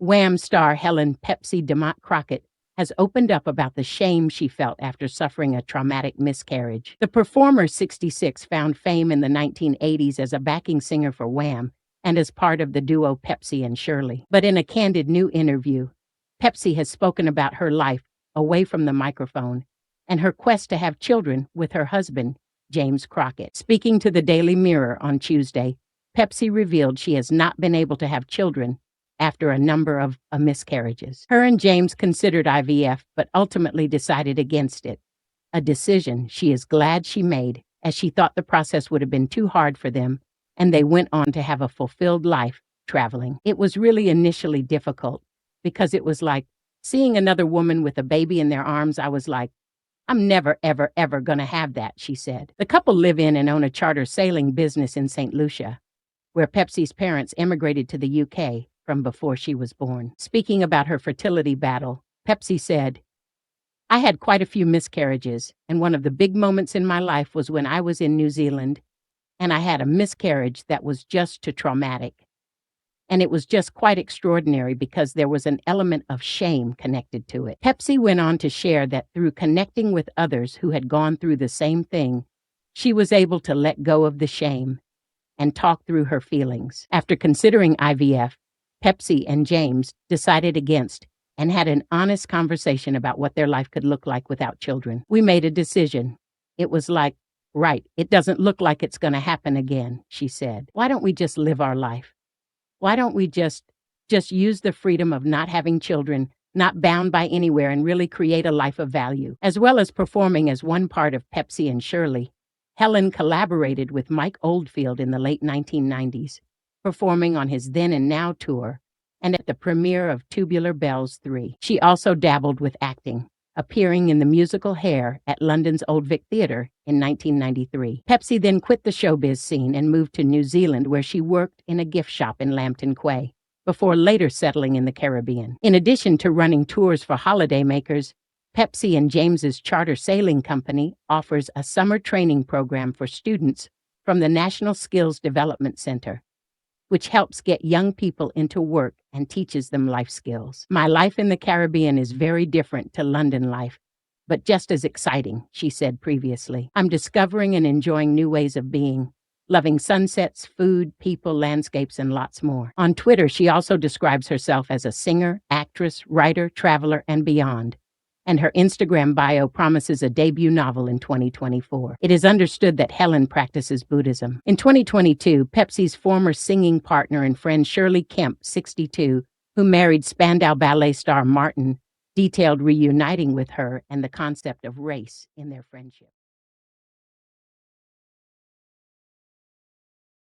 Wham star Helen Pepsi DeMacque-Crockett has opened up about the shame she felt after suffering a traumatic miscarriage. The performer, 66, found fame in the 1980s as a backing singer for Wham and as part of the duo Pepsi and Shirlie. But in a candid new interview, Pepsi has spoken about her life away from the microphone and her quest to have children with her husband, James Crockett. Speaking to the Daily Mirror on Tuesday, Pepsi revealed she has not been able to have children after a number of miscarriages. Her and James considered IVF, but ultimately decided against it, a decision she is glad she made, as she thought the process would have been too hard for them, and they went on to have a fulfilled life traveling. It was really initially difficult, because it was like seeing another woman with a baby in their arms. I was like, I'm never, ever, ever going to have that, she said. The couple live in and own a charter sailing business in St. Lucia, where Pepsi's parents immigrated to the UK from before she was born. Speaking about her fertility battle, Pepsi said, I had quite a few miscarriages, and one of the big moments in my life was when I was in New Zealand, and I had a miscarriage that was just too traumatic. And it was just quite extraordinary because there was an element of shame connected to it. Pepsi went on to share that through connecting with others who had gone through the same thing, she was able to let go of the shame and talk through her feelings. After considering IVF, Pepsi and James decided against and had an honest conversation about what their life could look like without children. We made a decision. It was like, right, it doesn't look like it's going to happen again, she said. Why don't we just live our life? Why don't we just use the freedom of not having children, not bound by anywhere, and really create a life of value? As well as performing as one part of Pepsi and Shirlie, Helen collaborated with Mike Oldfield in the late 1990s, performing on his Then and Now tour and at the premiere of Tubular Bells 3. She also dabbled with acting, appearing in the musical Hair at London's Old Vic Theatre in 1993. Pepsi then quit the showbiz scene and moved to New Zealand, where she worked in a gift shop in Lambton Quay, before later settling in the Caribbean. In addition to running tours for holidaymakers, Pepsi and James's charter sailing company offers a summer training program for students from the National Skills Development Center, which helps get young people into work and teaches them life skills. My life in the Caribbean is very different to London life, but just as exciting, she said previously. I'm discovering and enjoying new ways of being, loving sunsets, food, people, landscapes, and lots more. On Twitter, she also describes herself as a singer, actress, writer, traveler, and beyond. And her Instagram bio promises a debut novel in 2024. It is understood that Helen practices Buddhism. In 2022, Pepsi's former singing partner and friend Shirley Kemp, 62, who married Spandau Ballet star Martin, detailed reuniting with her and the concept of race in their friendship.